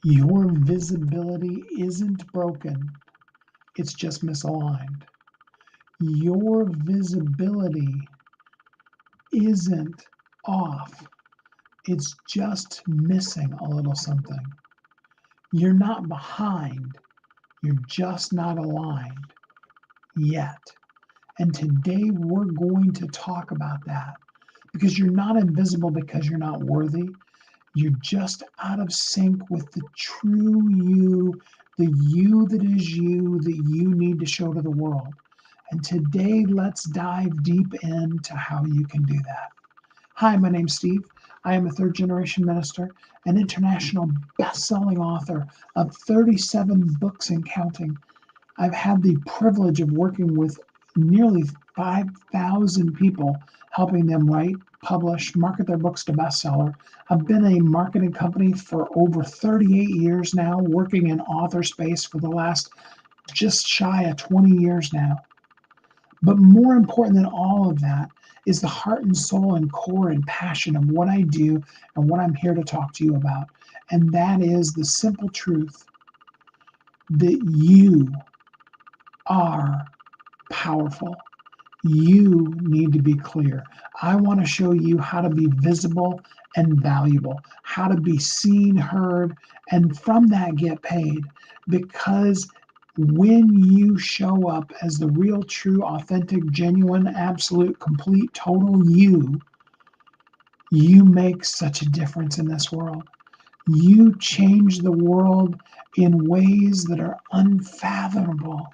Your visibility isn't broken, it's just misaligned. Your visibility isn't off, it's just missing a little something. You're not behind, you're just not aligned yet. And today we're going to talk about that because you're not invisible because you're not worthy. You're just out of sync with the true you, the you that is you that you need to show to the world. And today, let's dive deep into how you can do that. Hi, my name's Steve. I am a third generation minister, an international best-selling author of 37 books and counting. I've had the privilege of working with nearly 5,000 people, helping them write, publish, market their books to bestseller. I've been a marketing company for over 38 years now, working in author space for the last just shy of 20 years now. But more important than all of that is the heart and soul and core and passion of what I do and what I'm here to talk to you about. And that is the simple truth that you are powerful. You need to be clear. I want to show you how to be visible and valuable, how to be seen, heard, and from that get paid. Because when you show up as the real, true, authentic, genuine, absolute, complete, total you, you make such a difference in this world. You change the world in ways that are unfathomable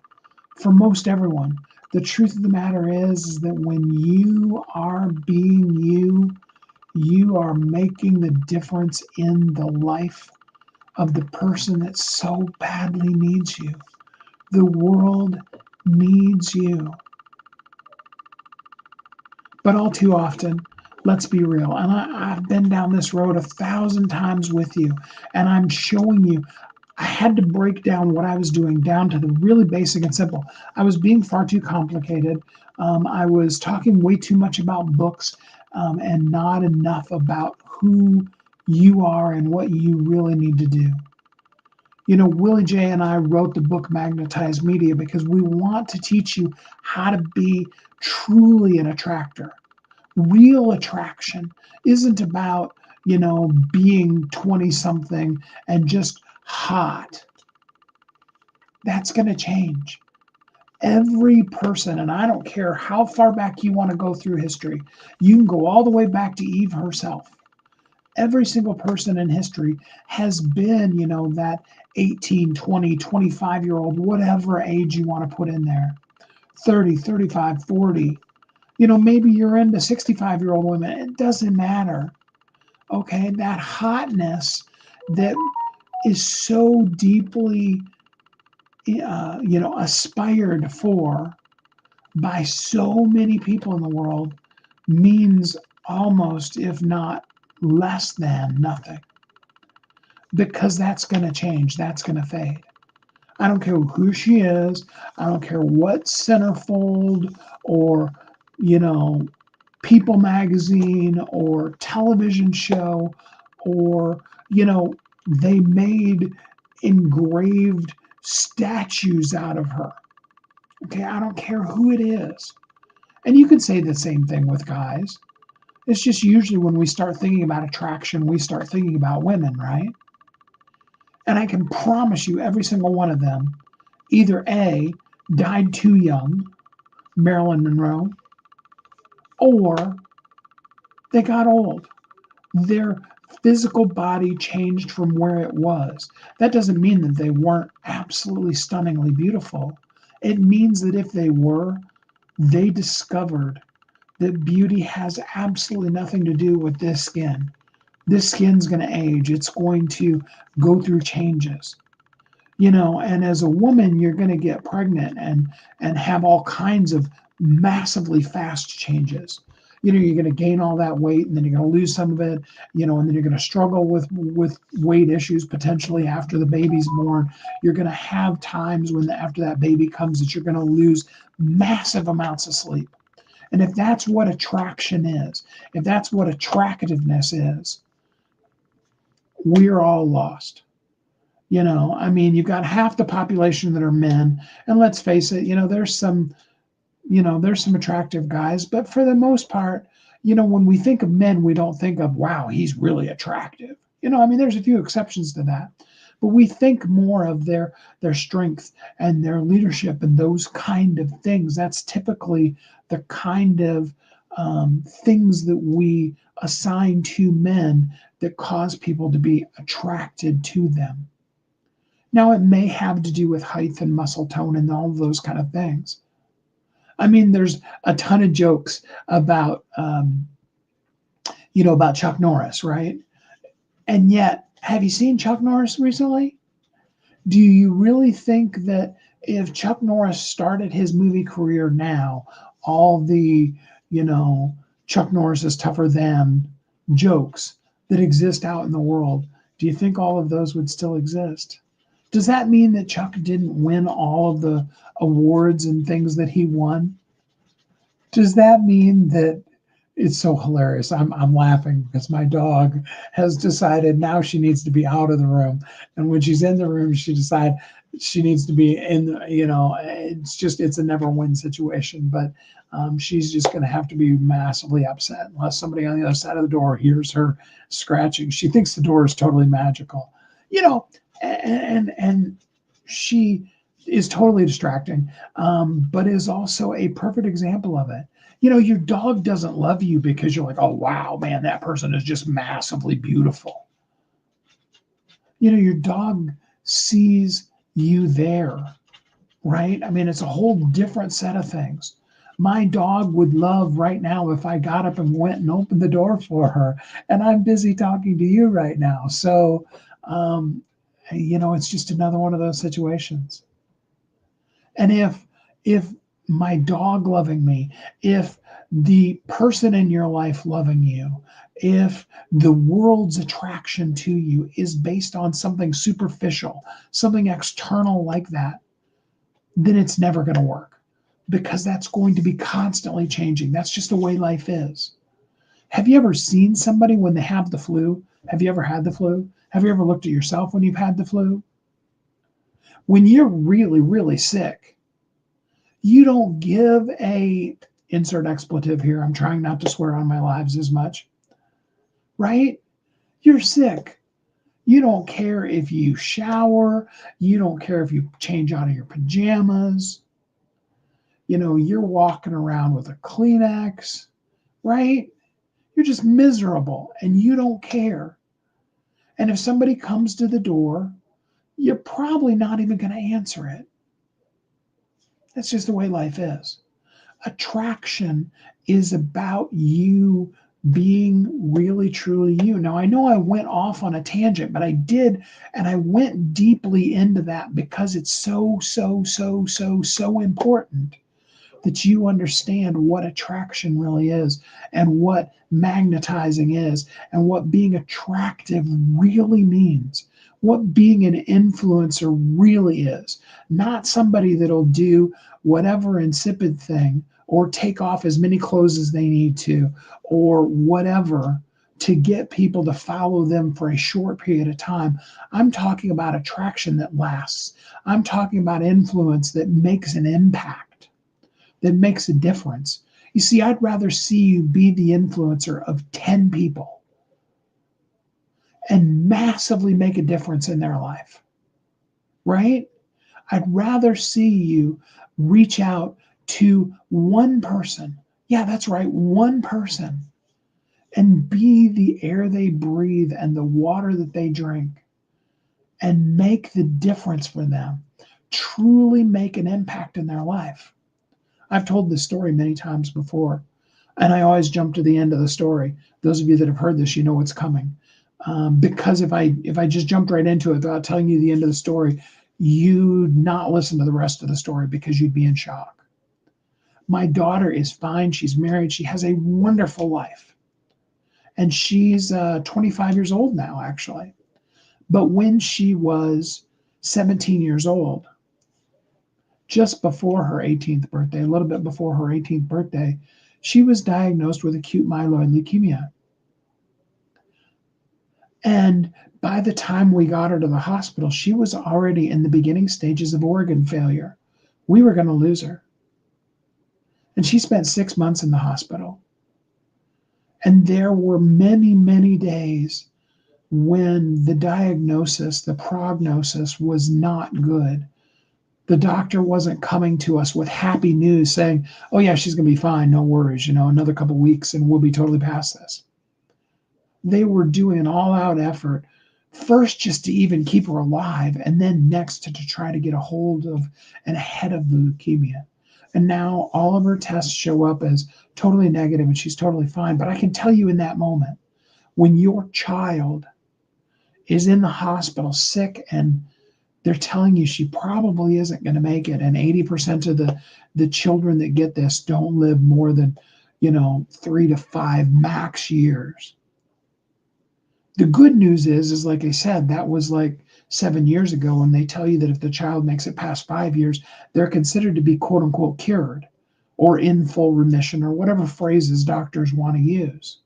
for most everyone. The truth of the matter is that when you are being you, you are making the difference in the life of the person that so badly needs you. The world needs you. But all too often, let's be real, and I've been down this road 1,000 times with you, and I'm showing you I had to break down what I was doing down to the really basic and simple. I was being far too complicated. I was talking way too much about books and not enough about who you are and what you really need to do. You know, Willie J and I wrote the book Magnetized Media because we want to teach you how to be truly an attractor. Real attraction isn't about, being 20 something and just hot. That's going to change. Every person, and I don't care how far back you want to go through history, you can go all the way back to Eve herself. Every single person in history has been, that 18, 20, 25-year-old, whatever age you want to put in there, 30, 35, 40. Maybe you're into 65-year-old women. It doesn't matter. Okay, that hotness that is so deeply, aspired for by so many people in the world means almost, if not less than, nothing. Because that's going to change. That's going to fade. I don't care who she is. I don't care what centerfold or, People magazine or television show or, they made engraved statues out of her. Okay, I don't care who it is. And you can say the same thing with guys. It's just usually when we start thinking about attraction, we start thinking about women, right? And I can promise you every single one of them either A, died too young, Marilyn Monroe, or they got old. Their physical body changed from where it was. That doesn't mean that they weren't absolutely stunningly beautiful. It means that if they were, they discovered that beauty has absolutely nothing to do with this skin. This skin's going to age. It's going to go through changes. And as a woman, you're going to get pregnant and have all kinds of massively fast changes. You're going to gain all that weight, and then you're going to lose some of it, and then you're going to struggle with weight issues potentially after the baby's born. You're going to have times when after that baby comes that you're going to lose massive amounts of sleep. And if that's what attraction is, if that's what attractiveness is, we're all lost. I mean, you've got half the population that are men, and let's face it, there's some attractive guys, but for the most part, when we think of men, we don't think of, wow, he's really attractive. I mean, there's a few exceptions to that, but we think more of their strength and their leadership and those kind of things. That's typically the kind of things that we assign to men that cause people to be attracted to them. Now, it may have to do with height and muscle tone and all of those kind of things. I mean, there's a ton of jokes about Chuck Norris, right? And yet, have you seen Chuck Norris recently? Do you really think that if Chuck Norris started his movie career now, all the, you know, Chuck Norris is tougher than jokes that exist out in the world, do you think all of those would still exist? Does that mean that Chuck didn't win all of the awards and things that he won? Does that mean that it's so hilarious? I'm laughing because my dog has decided now she needs to be out of the room, and when she's in the room, she decides she needs to be in. It's a never win situation, but she's just going to have to be massively upset unless somebody on the other side of the door hears her scratching. She thinks the door is totally magical, you know, and she is totally distracting, but is also a perfect example of it. Your dog doesn't love you because you're like, oh, wow, man, that person is just massively beautiful. Your dog sees you there, right? I mean, it's a whole different set of things. My dog would love right now if I got up and went and opened the door for her, and I'm busy talking to you right now. So, it's just another one of those situations. And if my dog loving me, if the person in your life loving you, if the world's attraction to you is based on something superficial, something external like that, then it's never going to work because that's going to be constantly changing. That's just the way life is. Have you ever seen somebody when they have the flu? Have you ever had the flu? Have you ever looked at yourself when you've had the flu? When you're really, really sick, you don't give a insert expletive here. I'm trying not to swear on my lives as much, right? You're sick. You don't care if you shower. You don't care if you change out of your pajamas. You're walking around with a Kleenex, right? You're just miserable and you don't care. And if somebody comes to the door, you're probably not even going to answer it. That's just the way life is. Attraction is about you being really truly you. Now, I know I went off on a tangent, but I did, and I went deeply into that because it's so, so, so, so, so important that you understand what attraction really is and what magnetizing is and what being attractive really means, what being an influencer really is. Not somebody that'll do whatever insipid thing or take off as many clothes as they need to or whatever to get people to follow them for a short period of time. I'm talking about attraction that lasts. I'm talking about influence that makes an impact, that makes a difference. You see, I'd rather see you be the influencer of 10 people and massively make a difference in their life, right? I'd rather see you reach out to one person. Yeah, that's right, one person, and be the air they breathe and the water that they drink and make the difference for them, truly make an impact in their life. I've told this story many times before, and I always jump to the end of the story. Those of you that have heard this, you know what's coming. Because if I just jumped right into it without telling you the end of the story, you'd not listen to the rest of the story because you'd be in shock. My daughter is fine. She's married. She has a wonderful life. And she's 25 years old now, actually. But when she was 17 years old, just before her 18th birthday, a little bit before her 18th birthday, she was diagnosed with acute myeloid leukemia. And by the time we got her to the hospital, she was already in the beginning stages of organ failure. We were going to lose her. And she spent 6 months in the hospital. And there were many, many days when the diagnosis, the prognosis was not good. The doctor wasn't coming to us with happy news saying, oh, yeah, she's going to be fine. No worries. Another couple of weeks and we'll be totally past this. They were doing an all out effort, first just to even keep her alive, and then next to try to get a hold of and ahead of the leukemia. And now all of her tests show up as totally negative and she's totally fine. But I can tell you in that moment, when your child is in the hospital sick and they're telling you she probably isn't going to make it, and 80% of the children that get this don't live more than 3 to 5 max years. The good news is like I said, that was like 7 years ago, and they tell you that if the child makes it past 5 years, they're considered to be quote unquote cured or in full remission or whatever phrases doctors want to use.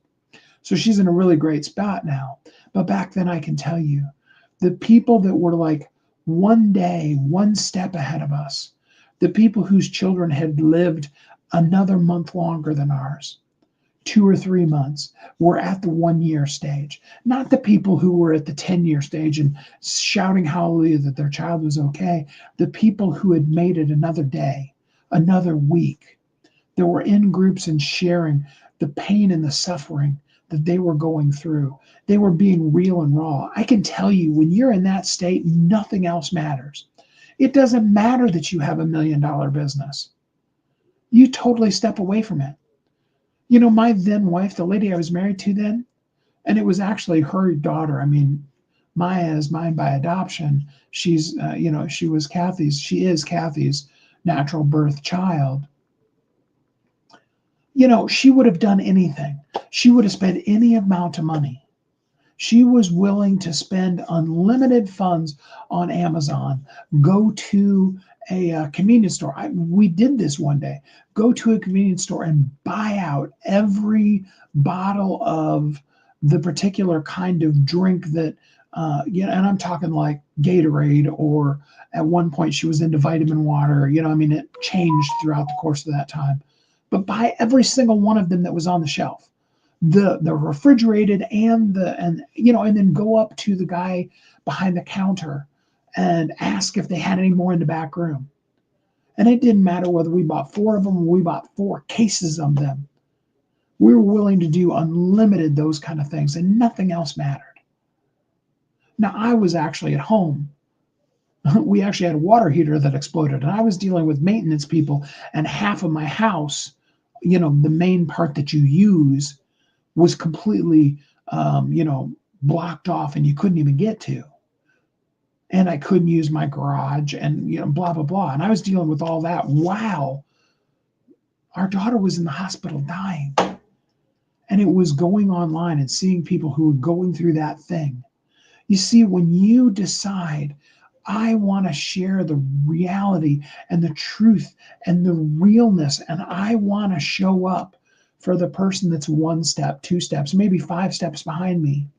So she's in a really great spot now. But back then, I can tell you, the people that were like one day, one step ahead of us, the people whose children had lived another month longer than ours, 2 or 3 months, were at the 1 year stage. Not the people who were at the 10-year stage and shouting hallelujah that their child was okay. The people who had made it another day, another week, that were in groups and sharing the pain and the suffering that they were going through. They were being real and raw. I can tell you, when you're in that state, nothing else matters. It doesn't matter that you have $1 million business. You totally step away from it. My then wife, the lady I was married to then, and it was actually her daughter. I mean, Maya is mine by adoption. She's, she is Kathy's natural birth child. She would have done anything. She would have spent any amount of money. She was willing to spend unlimited funds on Amazon, go to a convenience store. We did this one day. Go to a convenience store and buy out every bottle of the particular kind of drink that, and I'm talking like Gatorade, or at one point she was into vitamin water. It changed throughout the course of that time. But buy every single one of them that was on the shelf, the refrigerated and then go up to the guy behind the counter and ask if they had any more in the back room. And it didn't matter whether we bought 4 of them or we bought 4 cases of them. We were willing to do unlimited those kind of things, and nothing else mattered. Now, I was actually at home. We actually had a water heater that exploded, and I was dealing with maintenance people, and half of my house, the main part that you use, was completely, blocked off and you couldn't even get to. And I couldn't use my garage and, blah, blah, blah. And I was dealing with all that. Wow. Our daughter was in the hospital dying. And it was going online and seeing people who were going through that thing. You see, when you decide, I want to share the reality and the truth and the realness, and I want to show up for the person that's 1 step, 2 steps, maybe 5 steps behind me.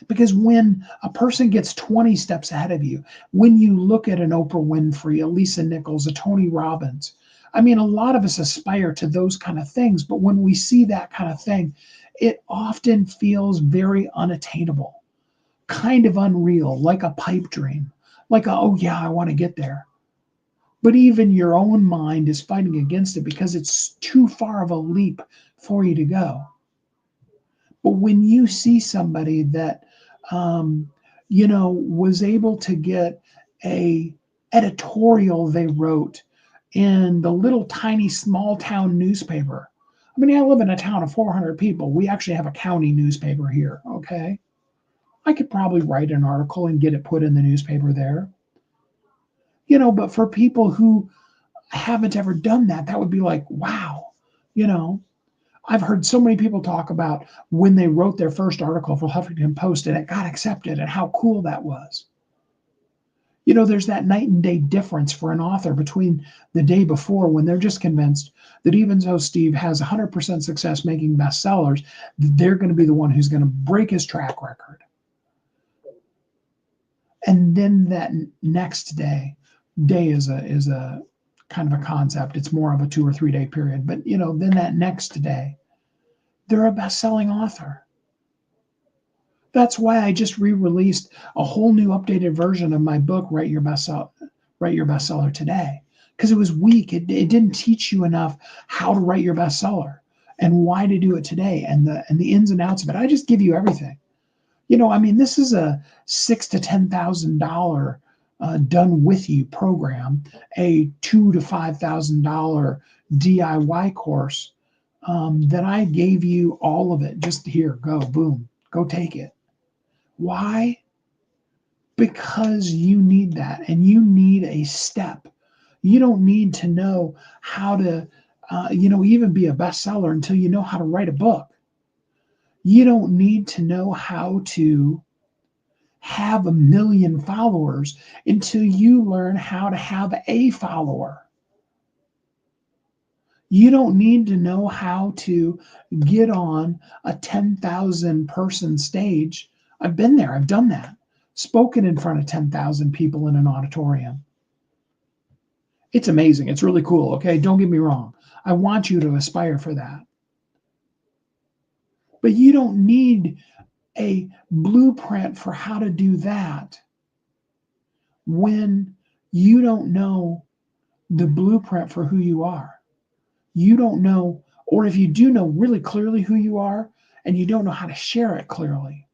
Because when a person gets 20 steps ahead of you, when you look at an Oprah Winfrey, a Lisa Nichols, a Tony Robbins, a lot of us aspire to those kind of things, but when we see that kind of thing, it often feels very unattainable, kind of unreal, like a pipe dream, like oh yeah, I want to get there. But even your own mind is fighting against it because it's too far of a leap for you to go. But when you see somebody that, was able to get a editorial they wrote in the little tiny small town newspaper. I live in a town of 400 people. We actually have a county newspaper here, okay? I could probably write an article and get it put in the newspaper there. But for people who haven't ever done that, that would be like, wow, I've heard so many people talk about when they wrote their first article for Huffington Post and it got accepted and how cool that was. There's that night and day difference for an author between the day before when they're just convinced that even though Steve has 100% success making bestsellers, they're going to be the one who's going to break his track record. And then that next day is a kind of a concept. It's more of a 2 or 3 day period. But then that next day, they're a best-selling author. That's why I just re-released a whole new updated version of my book, Write Your Bestseller Today, because it was weak. It didn't teach you enough how to write your bestseller and why to do it today and the ins and outs of it. I just give you everything. This is a $6,000 to $10,000 done with you program, a $2,000 to $5,000 DIY course that I gave you all of it. Just here, go, boom, go take it. Why? Because you need that, and you need a step. You don't need to know how to, even be a bestseller until you know how to write a book. You don't need to know how to have 1 million followers until you learn how to have a follower. You don't need to know how to get on a 10,000 person stage. I've been there, I've done that. Spoken in front of 10,000 people in an auditorium. It's amazing. It's really cool. Okay. Don't get me wrong. I want you to aspire for that. But you don't need a blueprint for how to do that when you don't know the blueprint for who you are. You don't know, or if you do know really clearly who you are and you don't know how to share it clearly.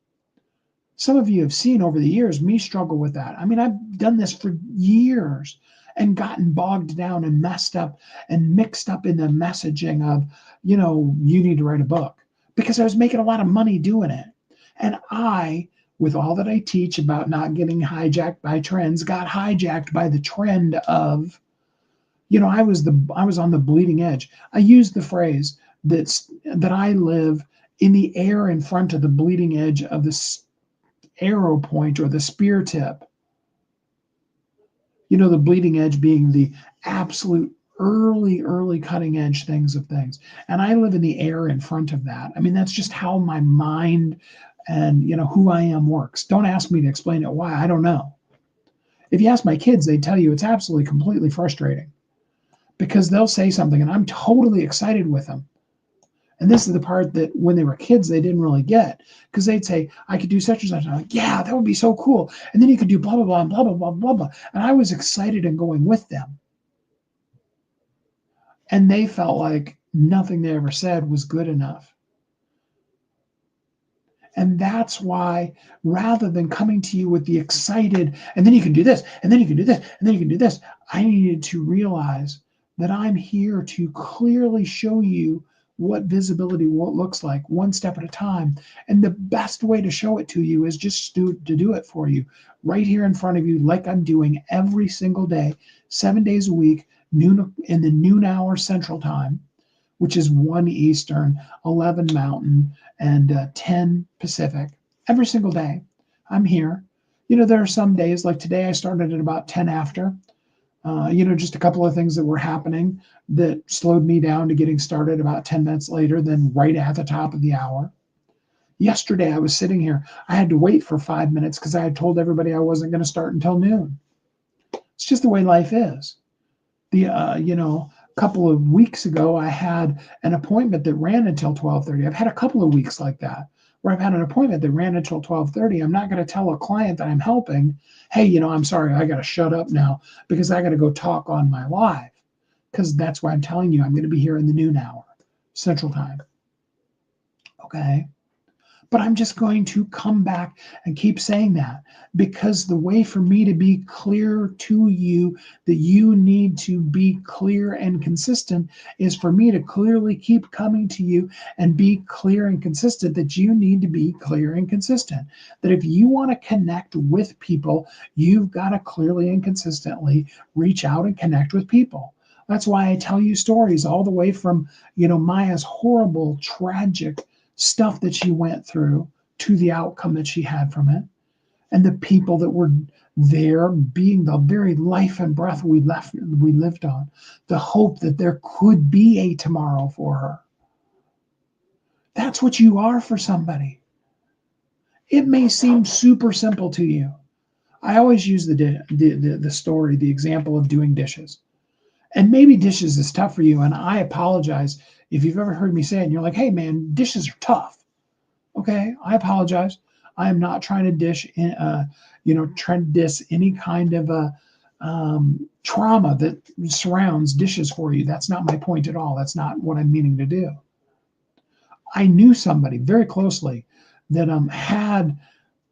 Some of you have seen over the years me struggle with that. I've done this for years and gotten bogged down and messed up and mixed up in the messaging of, you need to write a book, because I was making a lot of money doing it. And I, with all that I teach about not getting hijacked by trends, got hijacked by the trend of, I was on the bleeding edge. I use the phrase that I live in the air in front of the bleeding edge of the arrow point or the spear tip. The bleeding edge being the absolute early cutting edge things. And I live in the air in front of that. That's just how my mind and who I am works. Don't ask me to explain it why. I don't know. If you ask my kids, they tell you it's absolutely completely frustrating, because they'll say something and I'm totally excited with them. And this is the part that when they were kids, they didn't really get, because they'd say, I could do such and such. And I'm like, yeah, that would be so cool. And then you could do blah, blah, blah, and blah, blah, blah, blah, blah. And I was excited and going with them. And they felt like nothing they ever said was good enough. And that's why, rather than coming to you with the excited, and then you can do this, and then you can do this, and then you can do this, I needed to realize that I'm here to clearly show you what visibility looks like, one step at a time. And the best way to show it to you is just to do it for you right here in front of you, like I'm doing every single day, 7 days a week, noon in the noon hour Central Time, which is 1 Eastern, 11 Mountain, and 10 Pacific. Every single day, I'm here. There are some days, like today, I started at about 10 after. Just a couple of things that were happening that slowed me down to getting started about 10 minutes later than right at the top of the hour. Yesterday, I was sitting here. I had to wait for 5 minutes because I had told everybody I wasn't going to start until noon. It's just the way life is. Couple of weeks ago, I had an appointment that ran until 12:30. I've had a couple of weeks like that where I've had an appointment that ran until 12:30. I'm not going to tell a client that I'm helping, hey, I'm sorry, I got to shut up now because I got to go talk on my live, because that's why I'm telling you I'm going to be here in the noon hour, Central Time. Okay. But I'm just going to come back and keep saying that, because the way for me to be clear to you that you need to be clear and consistent is for me to clearly keep coming to you and be clear and consistent that you need to be clear and consistent. That if you want to connect with people, you've got to clearly and consistently reach out and connect with people. That's why I tell you stories all the way from, Maya's horrible, tragic stuff that she went through to the outcome that she had from it. and the people that were there being the very life and breath we lived on, the hope that there could be a tomorrow for her. That's what you are for somebody. It may seem super simple to you. I always use the story, the example of doing dishes. And maybe dishes is tough for you, and I apologize if you've ever heard me say it and you're like, hey man, dishes are tough. Okay, I apologize. I am not trying to trying to diss any kind of a trauma that surrounds dishes for you. That's not my point at all. That's not what I'm meaning to do. I knew somebody very closely that had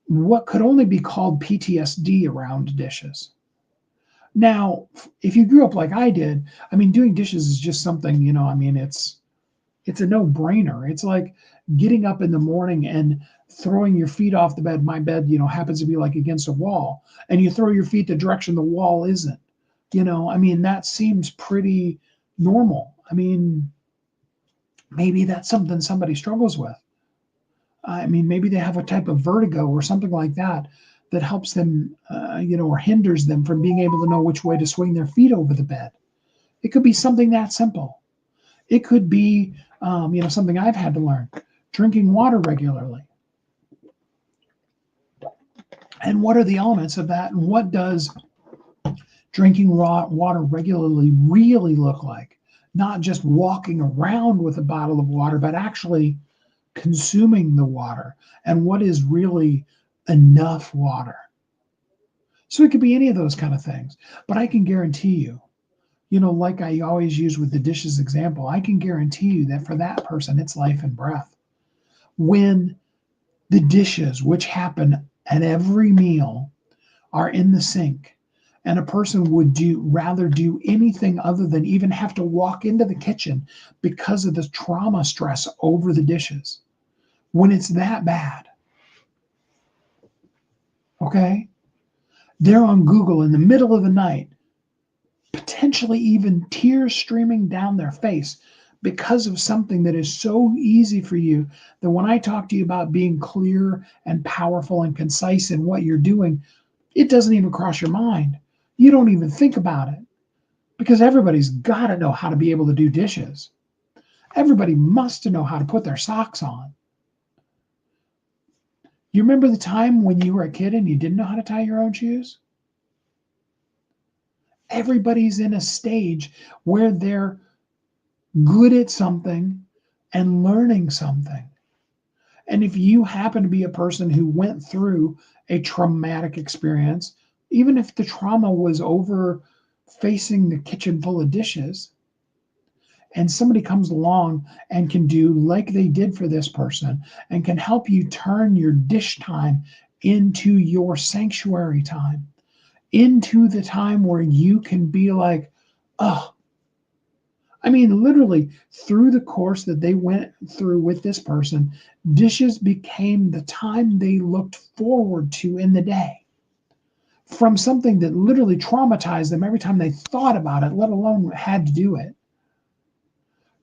what could only be called PTSD around dishes. Now, if you grew up like I did, I mean, doing dishes is just something, I mean, it's a no-brainer. It's like getting up in the morning and throwing your feet off the bed. My bed, happens to be like against a wall, and you throw your feet the direction the wall isn't. I mean, that seems pretty normal. I mean, maybe that's something somebody struggles with. I mean, maybe they have a type of vertigo or something like that that helps them, or hinders them from being able to know which way to swing their feet over the bed. It could be something that simple. It could be, something I've had to learn, drinking water regularly. And what are the elements of that? And what does drinking raw water regularly really look like? Not just walking around with a bottle of water, but actually consuming the water, and what is really enough water. So it could be any of those kind of things. But I can guarantee you, like I always use with the dishes example, I can guarantee you that for that person, it's life and breath. When the dishes, which happen at every meal, are in the sink, and a person would rather do anything other than even have to walk into the kitchen because of the trauma stress over the dishes. When it's that bad, okay? They're on Google in the middle of the night, potentially even tears streaming down their face because of something that is so easy for you that when I talk to you about being clear and powerful and concise in what you're doing, it doesn't even cross your mind. You don't even think about it because everybody's got to know how to be able to do dishes. Everybody must know how to put their socks on. You remember the time when you were a kid and you didn't know how to tie your own shoes? Everybody's in a stage where they're good at something and learning something. And if you happen to be a person who went through a traumatic experience, even if the trauma was over facing the kitchen full of dishes, and somebody comes along and can do like they did for this person and can help you turn your dish time into your sanctuary time, into the time where you can be like, oh, I mean, literally through the course that they went through with this person, dishes became the time they looked forward to in the day. From something that literally traumatized them every time they thought about it, let alone had to do it,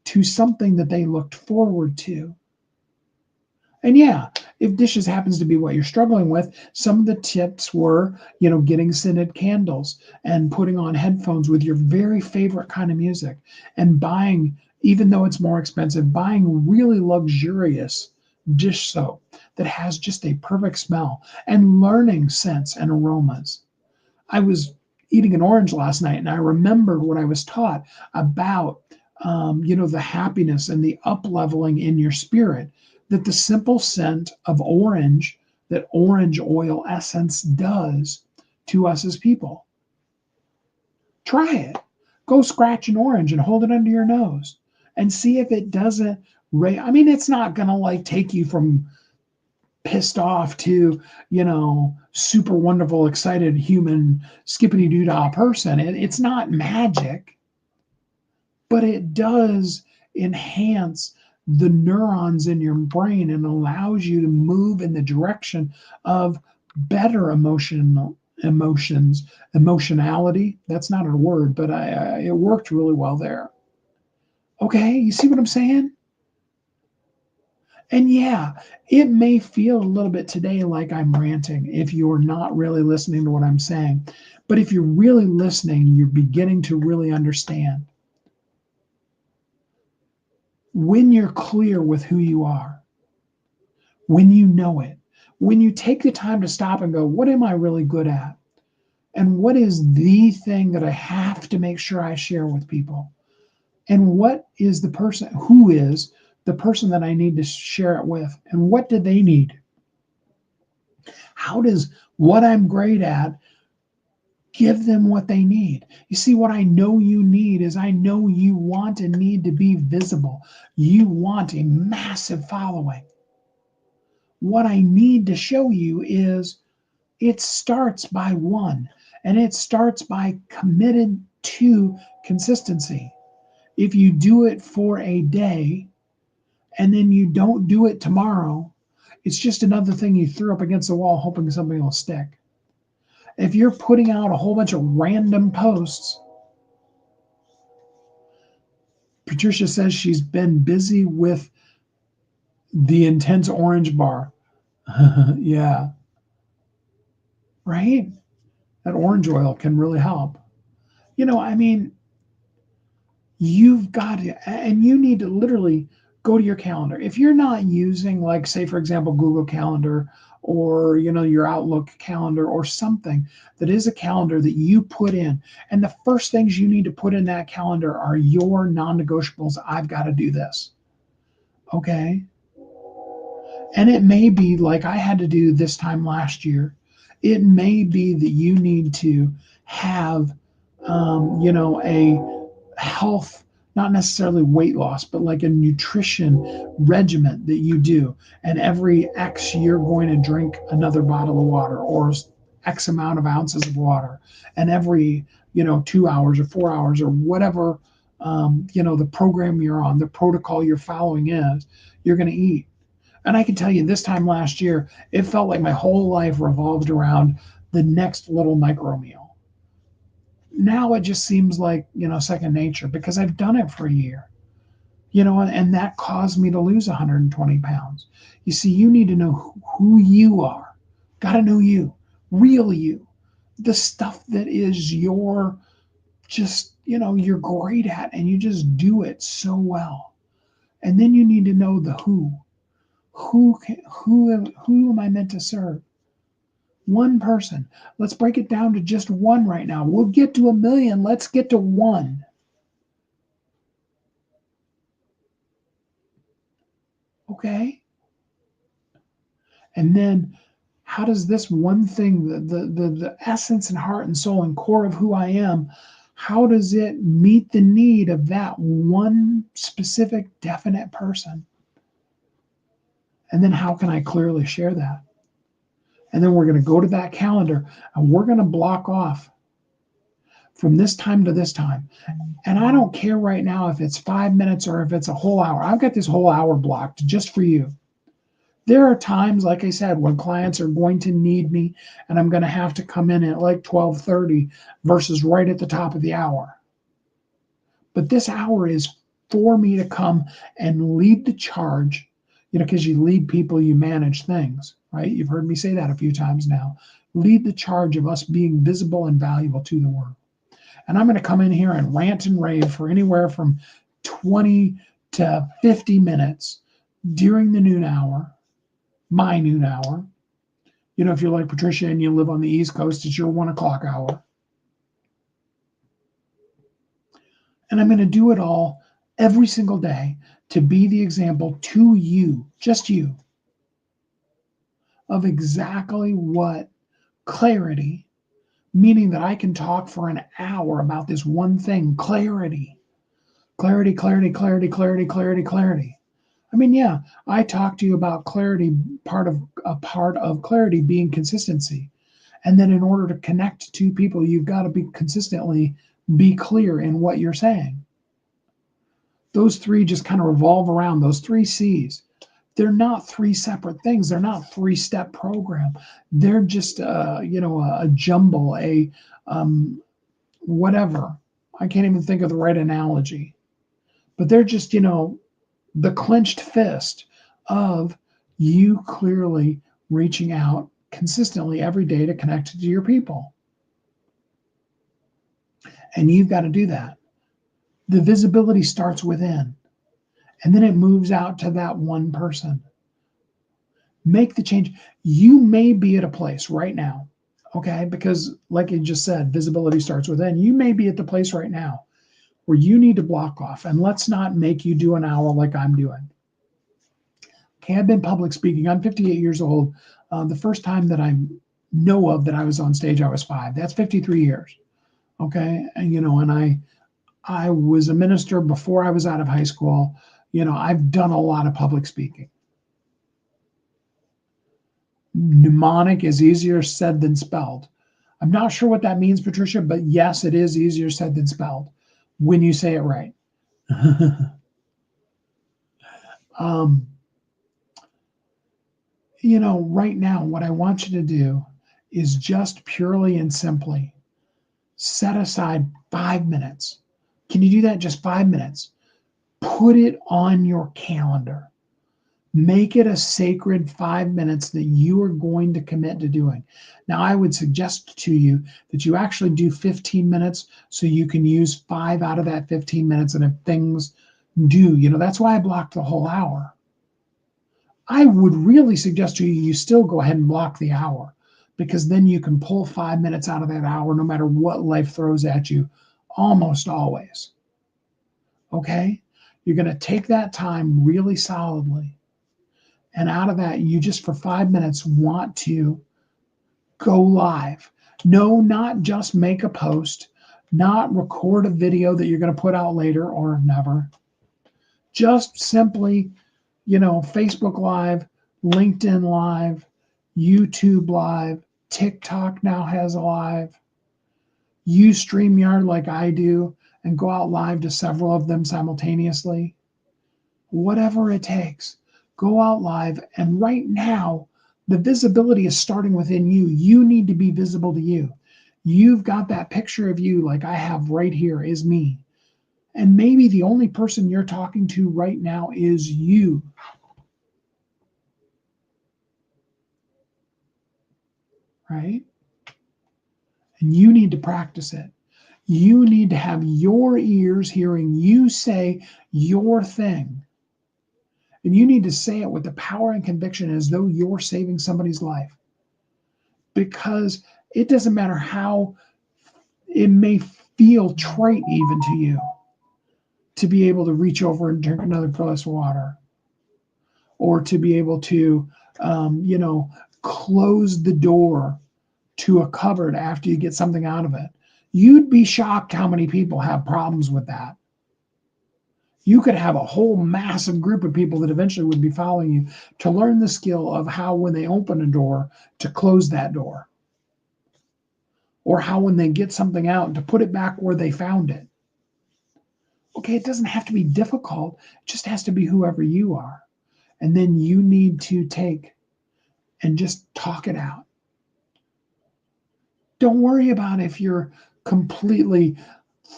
to something that they looked forward to. And yeah, if dishes happens to be what you're struggling with, some of the tips were, getting scented candles and putting on headphones with your very favorite kind of music and buying, even though it's more expensive, buying really luxurious dish soap that has just a perfect smell and learning scents and aromas. I was eating an orange last night and I remembered what I was taught about, the happiness and the up leveling in your spirit that the simple scent of orange, that orange oil essence does to us as people. Try it. Go scratch an orange and hold it under your nose and see if it doesn't I mean, it's not going to like take you from pissed off to, super wonderful, excited human skippity doo dah person. It's not magic, but it does enhance the neurons in your brain and allows you to move in the direction of better emotionality. That's not a word, but it worked really well there. Okay, you see what I'm saying? And yeah, it may feel a little bit today like I'm ranting if you're not really listening to what I'm saying. But if you're really listening, you're beginning to really understand. When you're clear with who you are, when you know it, when you take the time to stop and go, what am I really good at? And what is the thing that I have to make sure I share with people? And what is the person, who is the person that I need to share it with? And what do they need? How does what I'm great at give them what they need? You see, what I know you need is I know you want and need to be visible. You want a massive following. What I need to show you is it starts by one, and it starts by committed to consistency. If you do it for a day and then you don't do it tomorrow, it's just another thing you threw up against the wall hoping something will stick. If you're putting out a whole bunch of random posts, Patricia says she's been busy with the intense orange bar. Yeah, right? That orange oil can really help. I mean, you've got to, and you need to literally go to your calendar. If you're not using, like, say, for example, Google Calendar or, your Outlook calendar or something that is a calendar that you put in, and the first things you need to put in that calendar are your non negotiables. I've got to do this. Okay. And it may be like I had to do this time last year. It may be that you need to have, a health, not necessarily weight loss, but like a nutrition regimen that you do. And every X, you're going to drink another bottle of water or X amount of ounces of water. And every, 2 hours or 4 hours or whatever, the program you're on, the protocol you're following is, you're going to eat. And I can tell you this time last year, it felt like my whole life revolved around the next little micro meal. Now it just seems like, second nature because I've done it for a year, and that caused me to lose 120 pounds. You see, you need to know who you are. Got to know you, real you, the stuff that is your just, you're great at and you just do it so well. And then you need to know the who. Who am I meant to serve? One person. Let's break it down to just one right now. We'll get to a million. Let's get to one. Okay? And then how does this one thing, the essence and heart and soul and core of who I am, how does it meet the need of that one specific definite person? And then how can I clearly share that? And then we're going to go to that calendar and we're going to block off from this time to this time. And I don't care right now if it's 5 minutes or if it's a whole hour. I've got this whole hour blocked just for you. There are times, like I said, when clients are going to need me and I'm going to have to come in at like 12:30 versus right at the top of the hour. But this hour is for me to come and lead the charge, because you lead people, you manage things, right? You've heard me say that a few times now. Lead the charge of us being visible and valuable to the world. And I'm going to come in here and rant and rave for anywhere from 20 to 50 minutes during the noon hour, my noon hour. If you're like Patricia and you live on the East Coast, it's your 1 o'clock hour. And I'm going to do it all every single day to be the example to you, just you, of exactly what clarity, meaning that I can talk for an hour about this one thing, clarity. Clarity, clarity, clarity, clarity, clarity, clarity. I mean, yeah, I talked to you about clarity, a part of clarity being consistency. And then in order to connect to people, you've got to be clear in what you're saying. Those three just kind of revolve around those three C's. They're not three separate things. They're not three-step program. They're just, a jumble, whatever. I can't even think of the right analogy. But they're just, the clenched fist of you clearly reaching out consistently every day to connect to your people. And you've got to do that. The visibility starts within, and then it moves out to that one person. Make the change. You may be at a place right now, okay? Because, like you just said, visibility starts within. You may be at the place right now where you need to block off, and let's not make you do an hour like I'm doing. Okay, I've been public speaking. I'm 58 years old. The first time that I know of that I was on stage, I was 5. That's 53 years. Okay, and I was a minister before I was out of high school. I've done a lot of public speaking. Mnemonic is easier said than spelled. I'm not sure what that means, Patricia, but yes, it is easier said than spelled when you say it right. um, right now, what I want you to do is just purely and simply set aside 5 minutes. Can you do that? Just 5 minutes. Put it on your calendar. Make it a sacred 5 minutes that you are going to commit to doing. Now, I would suggest to you that you actually do 15 minutes so you can use 5 out of that 15 minutes. And if things do, that's why I blocked the whole hour. I would really suggest to you still go ahead and block the hour, because then you can pull 5 minutes out of that hour no matter what life throws at you, almost always. Okay? You're going to take that time really solidly. And out of that, you just for 5 minutes want to go live. No, not just make a post, not record a video that you're going to put out later or never. Just simply, Facebook Live, LinkedIn Live, YouTube Live, TikTok now has a live. Use StreamYard like I do and go out live to several of them simultaneously. Whatever it takes, go out live. And right now, the visibility is starting within you. You need to be visible to you. You've got that picture of you like I have right here is me. And maybe the only person you're talking to right now is you. Right? And you need to practice it. You need to have your ears hearing you say your thing. And you need to say it with the power and conviction as though you're saving somebody's life. Because it doesn't matter how it may feel trite even to you to be able to reach over and drink another glass of water, or to be able to, close the door to a cupboard after you get something out of it. You'd be shocked how many people have problems with that. You could have a whole massive group of people that eventually would be following you to learn the skill of how, when they open a door, to close that door. Or how, when they get something out, to put it back where they found it. Okay, it doesn't have to be difficult. It just has to be whoever you are. And then you need to take and just talk it out. Don't worry about if you're completely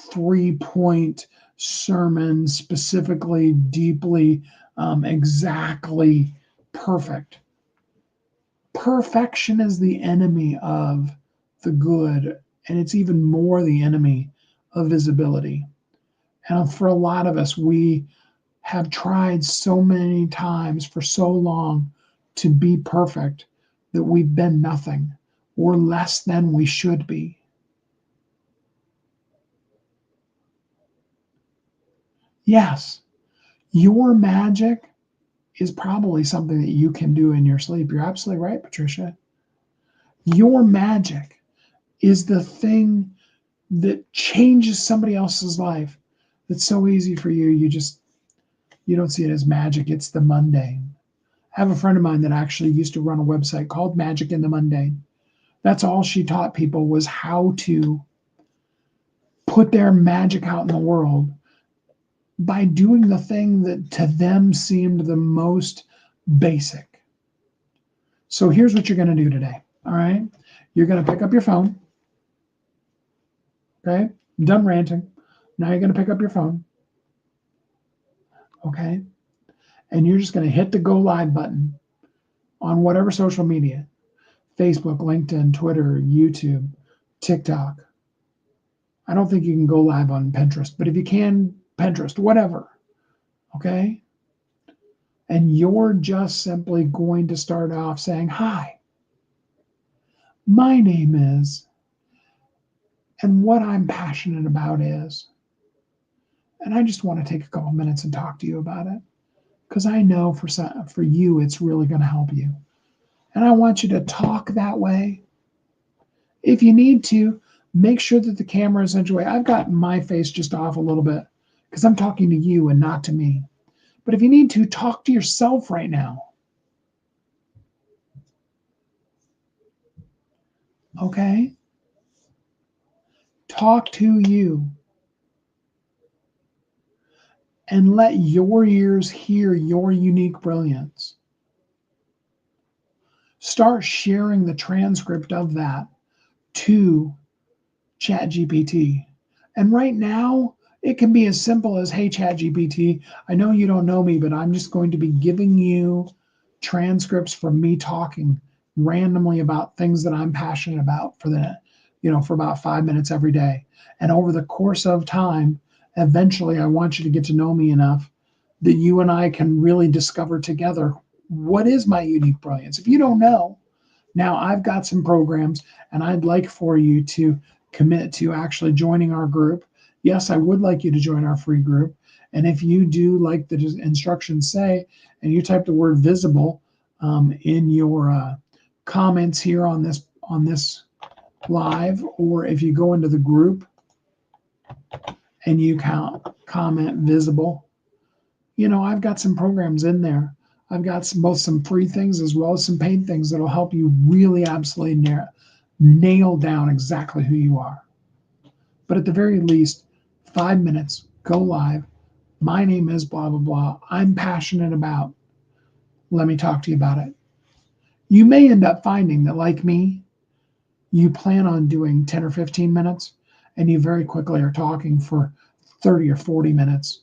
3-point sermon, specifically, deeply, exactly perfect. Perfection is the enemy of the good, and it's even more the enemy of visibility. And for a lot of us, we have tried so many times for so long to be perfect that we've been nothing. We're less than we should be. Yes, your magic is probably something that you can do in your sleep. You're absolutely right, Patricia. Your magic is the thing that changes somebody else's life. That's so easy for you. You don't see it as magic. It's the mundane. I have a friend of mine that actually used to run a website called Magic in the Mundane. That's all she taught people, was how to put their magic out in the world by doing the thing that to them seemed the most basic. So here's what you're going to do today. All right. You're going to pick up your phone. Okay. I'm done ranting. Now you're going to pick up your phone. Okay. and you're just going to hit the go live button on whatever social media, Facebook, LinkedIn, Twitter, YouTube, TikTok. I don't think you can go live on Pinterest, but if you can, Pinterest, whatever, okay? And you're just simply going to start off saying, hi, my name is, and what I'm passionate about is, and I just want to take a couple minutes and talk to you about it, because I know for you, it's really going to help you. And I want you to talk that way. If you need to, make sure that the camera is in your way. I've got my face just off a little bit because I'm talking to you and not to me. But if you need to, talk to yourself right now. Okay? Talk to you. And let your ears hear your unique brilliance. Start sharing the transcript of that to ChatGPT. And right now, it can be as simple as, hey, ChatGPT, I know you don't know me, but I'm just going to be giving you transcripts from me talking randomly about things that I'm passionate about for about 5 minutes every day. And over the course of time, eventually I want you to get to know me enough that you and I can really discover together what is my unique brilliance. If you don't know, now I've got some programs and I'd like for you to commit to actually joining our group. Yes, I would like you to join our free group. And if you do like the instructions say, and you type the word visible in your comments here on this live, or if you go into the group and you comment visible, I've got some programs in there. I've got both some free things as well as some paid things that'll help you really absolutely nail down exactly who you are. But at the very least, 5 minutes, go live. My name is blah, blah, blah. I'm passionate about. Let me talk to you about it. You may end up finding that, like me, you plan on doing 10 or 15 minutes, and you very quickly are talking for 30 or 40 minutes.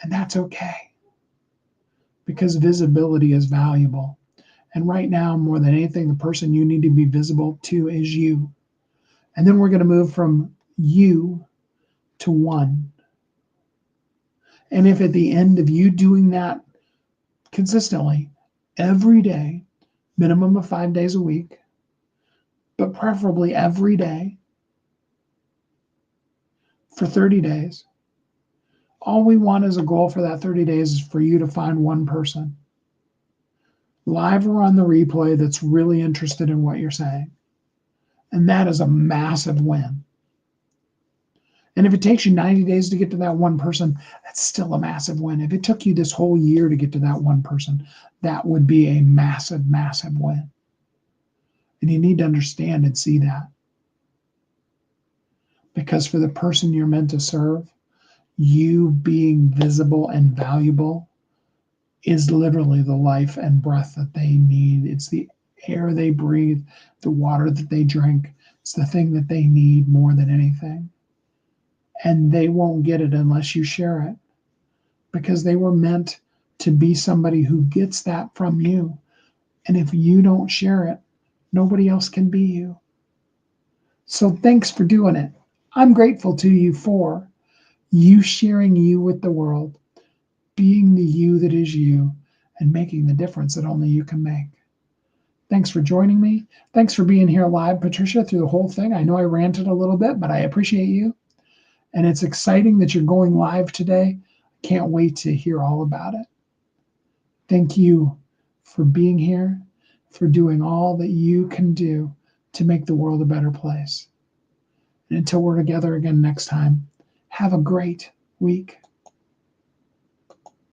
And that's okay, because visibility is valuable. And right now, more than anything, the person you need to be visible to is you. And then we're going to move from you to one. And if at the end of you doing that consistently, every day, minimum of 5 days a week, but preferably every day for 30 days, all we want as a goal for that 30 days is for you to find one person, live or on the replay, that's really interested in what you're saying. And that is a massive win. And if it takes you 90 days to get to that one person, that's still a massive win. If it took you this whole year to get to that one person, that would be a massive, massive win. And you need to understand and see that. Because for the person you're meant to serve, you being visible and valuable is literally the life and breath that they need. It's the air they breathe, the water that they drink. It's the thing that they need more than anything. And they won't get it unless you share it, because they were meant to be somebody who gets that from you. And if you don't share it, nobody else can be you. So thanks for doing it. I'm grateful to you for you sharing you with the world, being the you that is you, and making the difference that only you can make. Thanks for joining me. Thanks for being here live, Patricia, through the whole thing. I know I ranted a little bit, but I appreciate you. And it's exciting that you're going live today. Can't wait to hear all about it. Thank you for being here, for doing all that you can do to make the world a better place. And until we're together again next time, have a great week.